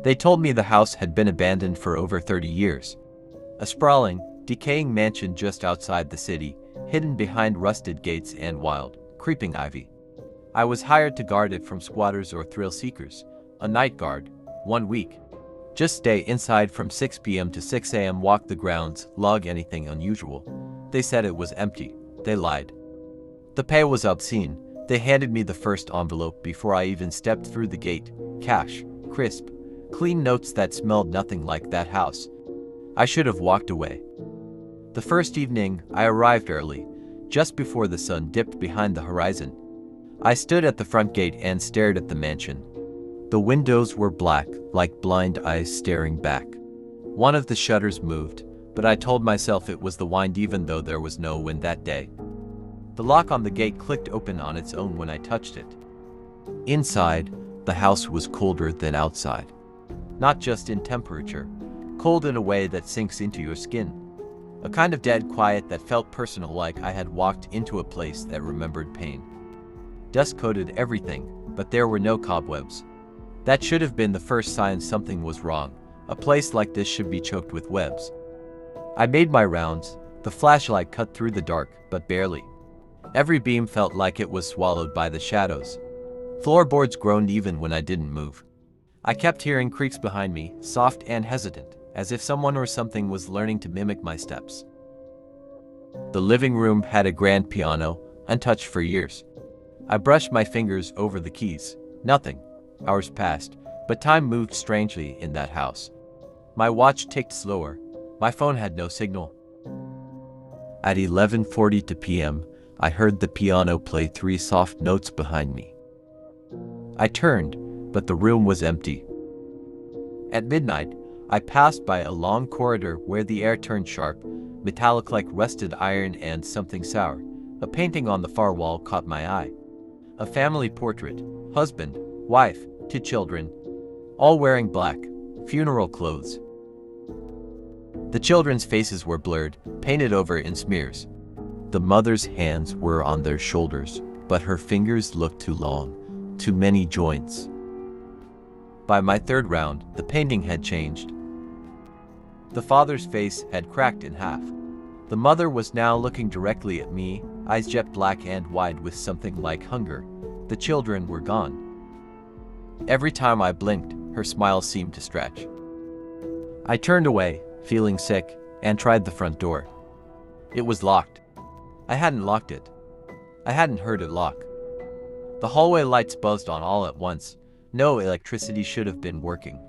They told me the house had been abandoned for over 30 years. A sprawling, decaying mansion just outside the city, hidden behind rusted gates and wild, creeping ivy. I was hired to guard it from squatters or thrill seekers. A night guard, 1 week. Just stay inside from 6 p.m. to 6 a.m. Walk the grounds, log anything unusual. They said it was empty. They lied. The pay was obscene. They handed me the first envelope before I even stepped through the gate. Cash, crisp, clean notes that smelled nothing like that house. I should have walked away. The first evening, I arrived early, just before the sun dipped behind the horizon. I stood at the front gate and stared at the mansion. The windows were black, like blind eyes staring back. One of the shutters moved, but I told myself it was the wind even though there was no wind that day. The lock on the gate clicked open on its own when I touched it. Inside, the house was colder than outside. Not just in temperature, cold in a way that sinks into your skin. A kind of dead quiet that felt personal, like I had walked into a place that remembered pain. Dust coated everything, but there were no cobwebs. That should have been the first sign something was wrong. A place like this should be choked with webs. I made my rounds. The flashlight cut through the dark, but barely. Every beam felt like it was swallowed by the shadows. Floorboards groaned even when I didn't move. I kept hearing creaks behind me, soft and hesitant, as if someone or something was learning to mimic my steps. The living room had a grand piano, untouched for years. I brushed my fingers over the keys. Nothing. Hours passed, but time moved strangely in that house. My watch ticked slower. My phone had no signal. At 11:40 p.m., I heard the piano play 3 soft notes behind me. I turned, but the room was empty. At midnight, I passed by a long corridor where the air turned sharp, metallic like rusted iron and something sour. A painting on the far wall caught my eye. A family portrait, husband, wife, 2 children, all wearing black, funeral clothes. The children's faces were blurred, painted over in smears. The mother's hands were on their shoulders, but her fingers looked too long, too many joints. By my 3rd round, the painting had changed. The father's face had cracked in half. The mother was now looking directly at me, eyes jet black and wide with something like hunger. The children were gone. Every time I blinked, her smile seemed to stretch. I turned away, feeling sick, and tried the front door. It was locked. I hadn't locked it. I hadn't heard it lock. The hallway lights buzzed on all at once. No electricity should have been working.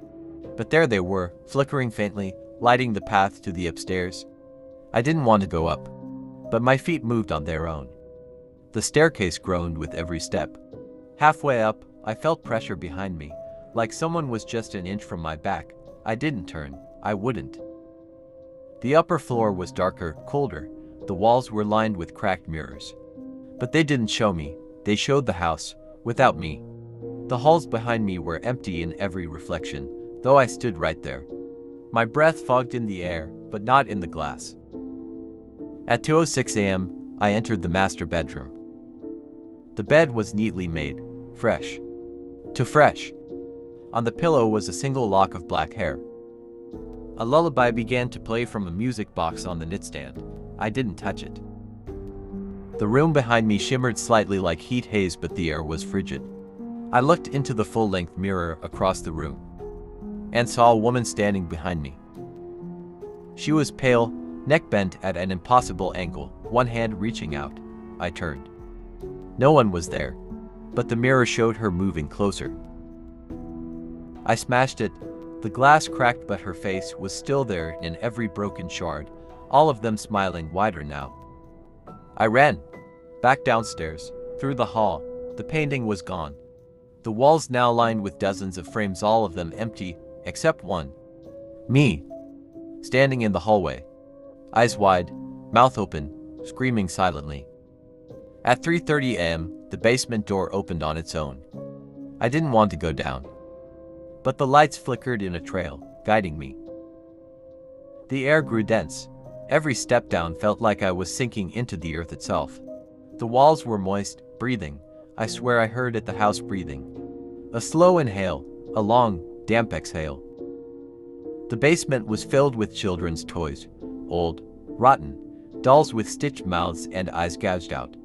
But there they were, flickering faintly, lighting the path to the upstairs. I didn't want to go up, but my feet moved on their own. The staircase groaned with every step. Halfway up, I felt pressure behind me, like someone was just an inch from my back. I didn't turn. I wouldn't. The upper floor was darker, colder. The walls were lined with cracked mirrors. But they didn't show me. They showed the house, without me. The halls behind me were empty in every reflection, though I stood right there. My breath fogged in the air, but not in the glass. At 2:06 a.m., I entered the master bedroom. The bed was neatly made, fresh. Too fresh. On the pillow was a single lock of black hair. A lullaby began to play from a music box on the nightstand. I didn't touch it. The room behind me shimmered slightly like heat haze, but the air was frigid. I looked into the full-length mirror across the room and saw a woman standing behind me. She was pale, neck bent at an impossible angle, one hand reaching out. I turned. No one was there, but the mirror showed her moving closer. I smashed it. The glass cracked, but her face was still there in every broken shard, all of them smiling wider now. I ran. Back downstairs, through the hall. The painting was gone. The walls now lined with dozens of frames, all of them empty, except one. Me. Standing in the hallway. Eyes wide, mouth open, screaming silently. At 3:30 a.m., the basement door opened on its own. I didn't want to go down, but the lights flickered in a trail, guiding me. The air grew dense. Every step down felt like I was sinking into the earth itself. The walls were moist, breathing. I swear I heard it, the house breathing. A slow inhale, a long, damp exhale. The basement was filled with children's toys, old, rotten, dolls with stitched mouths and eyes gouged out.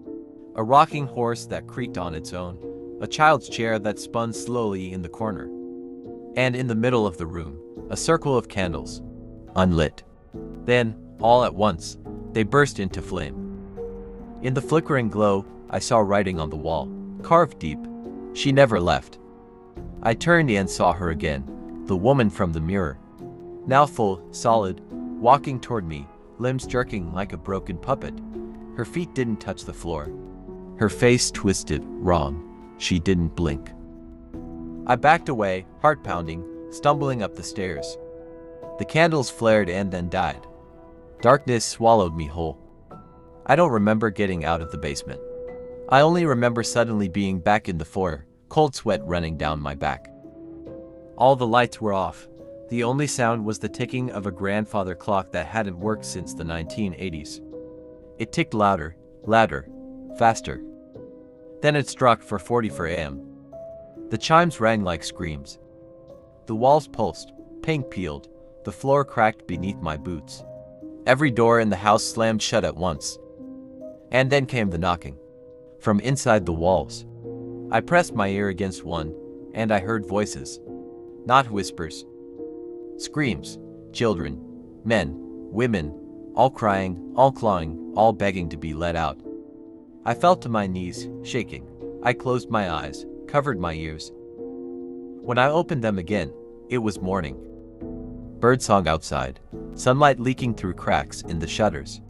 A rocking horse that creaked on its own, a child's chair that spun slowly in the corner. And in the middle of the room, a circle of candles, unlit. Then, all at once, they burst into flame. In the flickering glow, I saw writing on the wall, carved deep. She never left. I turned and saw her again, the woman from the mirror. Now full, solid, walking toward me, limbs jerking like a broken puppet. Her feet didn't touch the floor. Her face twisted, wrong. She didn't blink. I backed away, heart pounding, stumbling up the stairs. The candles flared and then died. Darkness swallowed me whole. I don't remember getting out of the basement. I only remember suddenly being back in the foyer, cold sweat running down my back. All the lights were off. The only sound was the ticking of a grandfather clock that hadn't worked since the 1980s. It ticked louder, louder, faster. Then it struck 4:44 a.m. The chimes rang like screams. The walls pulsed, paint peeled, the floor cracked beneath my boots. Every door in the house slammed shut at once. And then came the knocking. From inside the walls. I pressed my ear against one, and I heard voices. Not whispers. Screams. Children. Men. Women. All crying, all clawing, all begging to be let out. I fell to my knees, shaking. I closed my eyes, covered my ears. When I opened them again, it was morning. Birdsong outside, sunlight leaking through cracks in the shutters.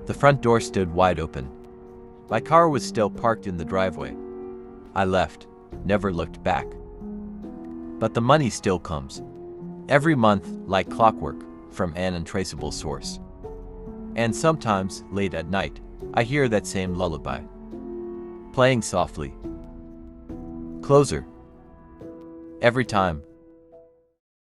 The front door stood wide open. My car was still parked in the driveway. I left, never looked back. But the money still comes. Every month, like clockwork, from an untraceable source. And sometimes, late at night, I hear that same lullaby. Playing softly. Closer. Every time,